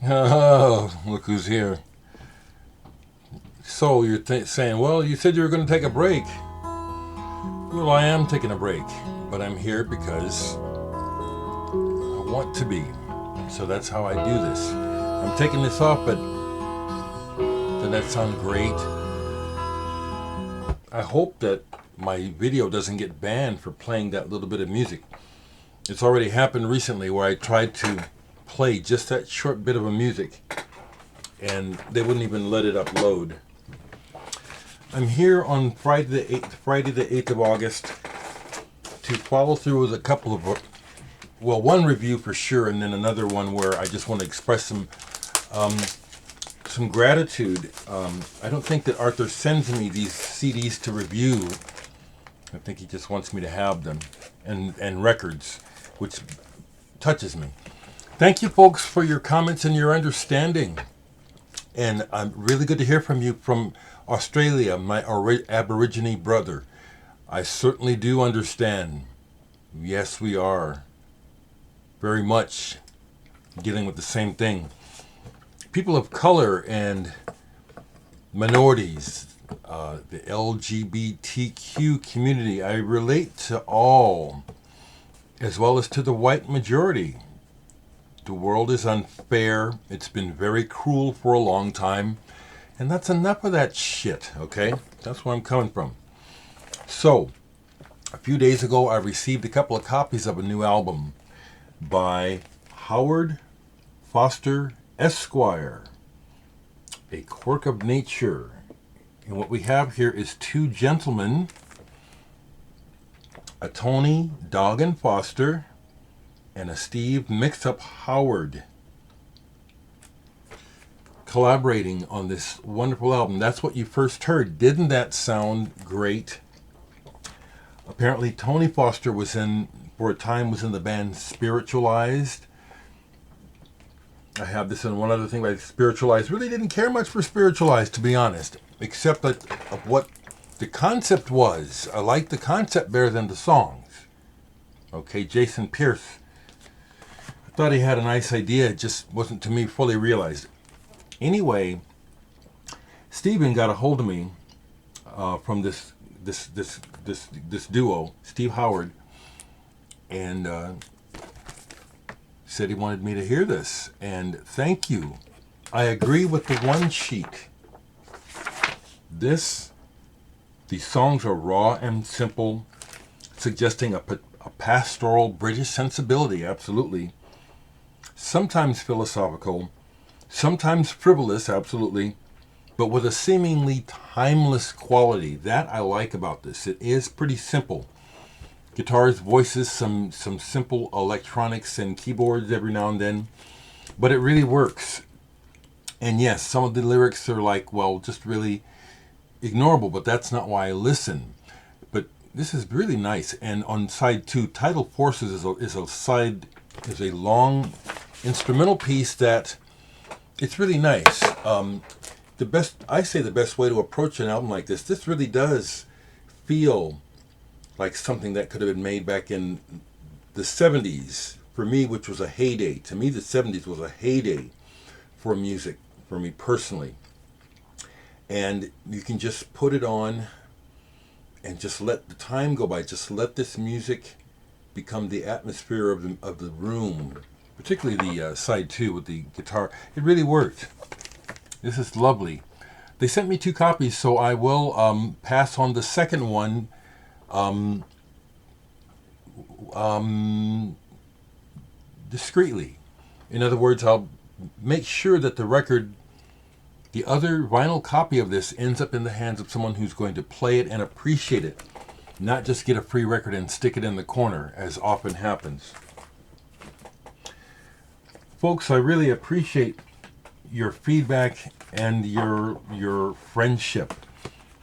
Oh, look who's here. So you're saying, well, you said you were going to take a break. Well, I am taking a break, but I'm here because I want to be. So that's how I do this. I'm taking this off, but doesn't that sound great? I hope that my video doesn't get banned for playing that little bit of music. It's already happened recently where I tried to play just that short bit of a music and they wouldn't even let it upload. I'm here on Friday the 8th of August to follow through with a couple of, one review for sure, and then another one where I just want to express some gratitude. I don't think that Arthur sends me these CDs to review. I think he just wants me to have them, and records, which touches me. Thank you, folks, for your comments and your understanding. And I'm really good to hear from you from Australia, my Aborigine brother. I certainly do understand. Yes, we are very much dealing with the same thing. People of color and minorities, the LGBTQ community, I relate to all, as well as to the white majority. The world is unfair. It's been very cruel for a long time. And that's enough of that shit, okay? That's where I'm coming from. So, a few days ago, I received a couple of copies of a new album by Howard Foster Esquire, A Quirk of Nature. And what we have here is two gentlemen, a Tony Doggin Foster and a Steve Mix-Up Howard, collaborating on this wonderful album. That's what you first heard. Didn't that sound great? Apparently Tony Foster for a time was in the band Spiritualized. I have this in one other thing, like Spiritualized. Really didn't care much for Spiritualized, to be honest, except that of what the concept was. I liked the concept better than the songs. Okay, Jason Pierce, I thought he had a nice idea. It just wasn't, to me, fully realized. Anyway, Steven got a hold of me from this duo, Steve Howard, and said he wanted me to hear this. And thank you. I agree with the one sheet. These songs are raw and simple, suggesting a pastoral British sensibility, absolutely. Sometimes philosophical, sometimes frivolous, absolutely, but with a seemingly timeless quality. That I like about this. It is pretty simple. Guitars, voices, some simple electronics and keyboards every now and then, but it really works. And yes, some of the lyrics are like, well, just really ignorable, but that's not why I listen. But this is really nice. And on side 2, Tidal Forces is a long instrumental piece that it's really nice. The best way to approach an album like this really does feel like something that could have been made back in the 70s, for me, which was a heyday. To me, the 70s was a heyday for music, for me personally. And you can just put it on and just let the time go by. Just let this music become the atmosphere of the room, particularly the side 2 with the guitar. It really worked. This is lovely. They sent me 2 copies, so I will pass on the second one discreetly. In other words, I'll make sure that the other vinyl copy of this ends up in the hands of someone who's going to play it and appreciate it, not just get a free record and stick it in the corner, as often happens. Folks, I really appreciate your feedback and your friendship.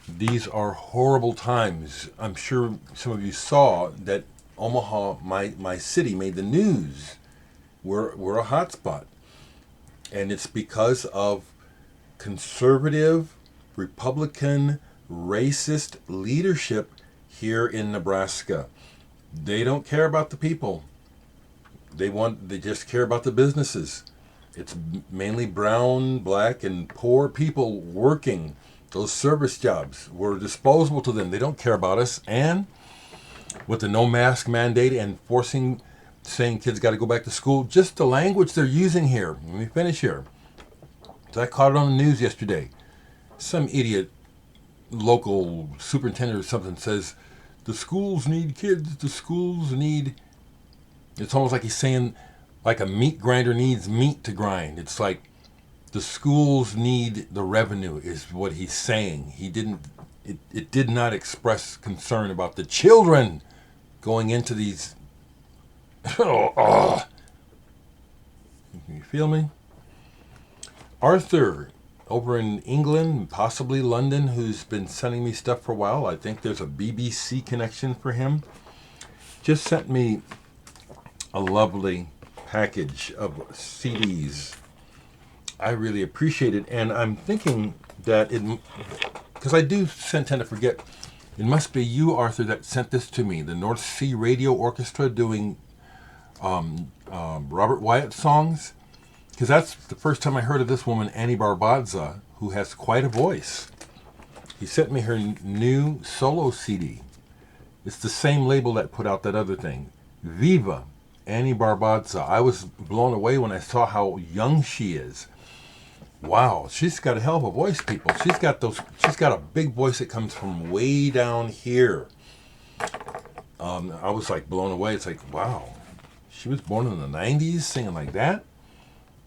These are horrible times. I'm sure some of you saw that Omaha, my city, made the news. We're a hotspot. And it's because of conservative, Republican, racist leadership here in Nebraska. They don't care about the people. They just care about the businesses. It's mainly brown, black, and poor people working. Those service jobs were disposable to them. They don't care about us. And with the no mask mandate and saying kids got to go back to school, just the language they're using here. Let me finish here. So I caught it on the news yesterday. Some idiot local superintendent or something says, the schools need kids, the schools need... It's almost like he's saying, like a meat grinder needs meat to grind. It's like the schools need the revenue is what he's saying. It did not express concern about the children going into these... You feel me? Arthur, over in England, possibly London, who's been sending me stuff for a while. I think there's a BBC connection for him. Just sent me a lovely package of CDs. I really appreciate it. And I'm thinking that because I do tend to forget, it must be you, Arthur, that sent this to me. The North Sea Radio Orchestra doing Robert Wyatt songs. Because that's the first time I heard of this woman, Annie Barbazza, who has quite a voice. He sent me her new solo CD. It's the same label that put out that other thing. Vive, Annie Barbazza. I was blown away when I saw how young she is. Wow, she's got a hell of a voice, people. She's got a big voice that comes from way down here. I was like blown away. It's like, wow, she was born in the 90s singing like that?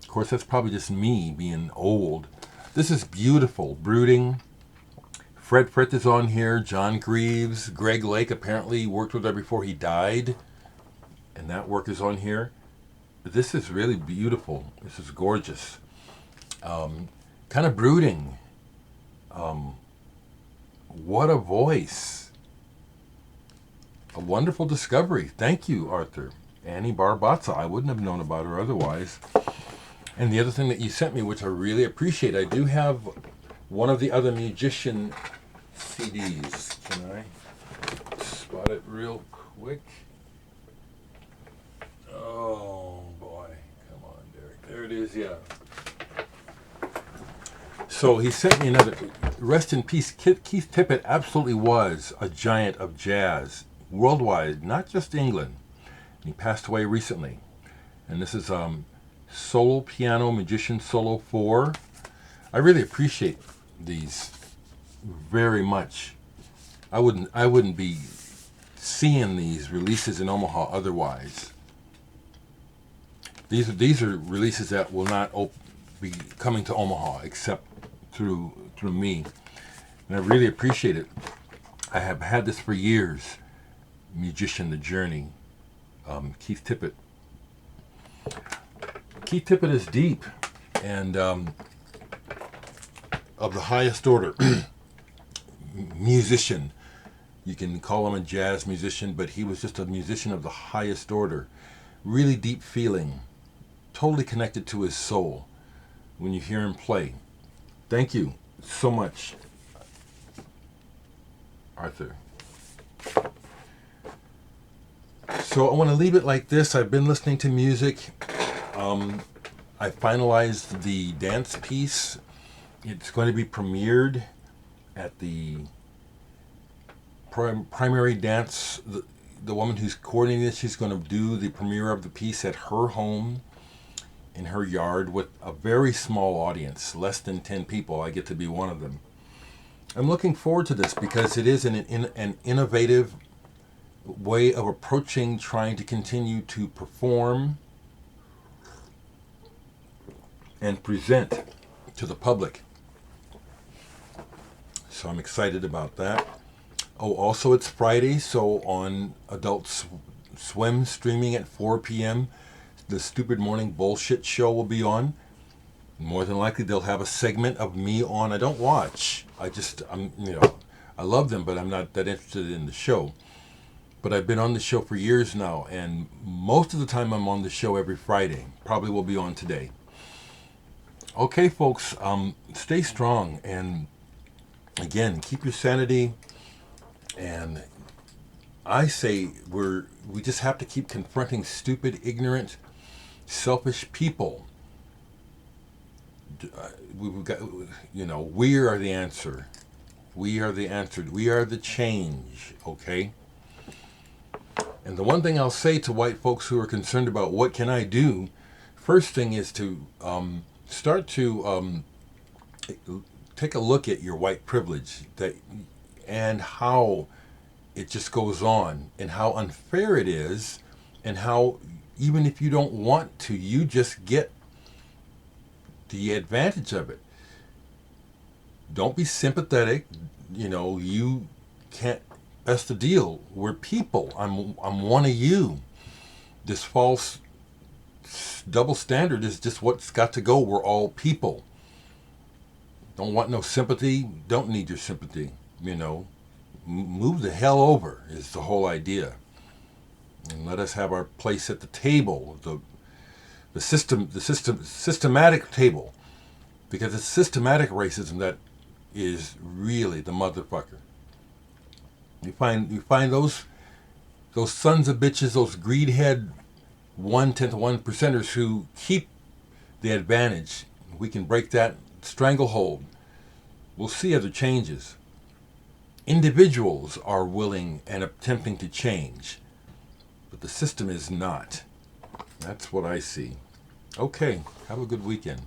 Of course, that's probably just me being old. This is beautiful. Brooding. Fred Frith is on here. John Greaves. Greg Lake apparently worked with her before he died. And that work is on here. This is really beautiful. This is gorgeous. Kind of brooding. What a voice. A wonderful discovery. Thank you, Arthur. Annie Barbazza. I wouldn't have known about her otherwise. And the other thing that you sent me, which I really appreciate, I do have one of the other Mujician CDs. Can I spot it real quick? Oh, boy. Come on, Dereck. There it is, yeah. So he sent me another. Rest in peace. Keith Tippett absolutely was a giant of jazz worldwide, not just England. And he passed away recently. And this is solo piano Mujician solo 4. I really appreciate these very much. I wouldn't be seeing these releases in Omaha otherwise. These are releases that will not be coming to Omaha except through me, and I really appreciate it. I have had this for years. Mujician, The Journey, Keith Tippett. Keith Tippett is deep and of the highest order. Musician. You can call him a jazz musician, but he was just a musician of the highest order. Really deep feeling. Totally connected to his soul when you hear him play. Thank you so much, Arthur. So I want to leave it like this. I've been listening to music. I finalized the dance piece. It's going to be premiered at the primary dance. The woman who's coordinating this, she's going to do the premiere of the piece at her home in her yard with a very small audience, less than 10 people. I get to be one of them. I'm looking forward to this because it is an innovative way of approaching trying to continue to perform and present to the public. So I'm excited about that. Oh, also it's Friday, so on Adult Swim streaming at 4 p.m., the Stupid Morning Bullshit Show will be on. More than likely they'll have a segment of me on. I don't watch. I love them, but I'm not that interested in the show. But I've been on the show for years now, and most of the time I'm on the show every Friday. Probably will be on today. Okay, folks, stay strong, and again, keep your sanity. And I say we just have to keep confronting stupid, ignorant, selfish people we've got, we are the answer. We are the answer. We are the change, okay? And the one thing I'll say to white folks who are concerned about what can I do, first thing is to start to take a look at your white privilege and how it just goes on and how unfair it is and how even if you don't want to, you just get the advantage of it. Don't be sympathetic. You can't. That's the deal. We're people. I'm one of you. This false double standard is just what's got to go. We're all people. Don't want no sympathy. Don't need your sympathy. Move the hell over is the whole idea. And let us have our place at the table. The systematic table, because it's systematic racism that is really the motherfucker. You find those sons of bitches, those greedhead 1% who keep the advantage. We can break that stranglehold. We'll see other changes. Individuals are willing and attempting to change, but the system is not. That's what I see. Okay, have a good weekend.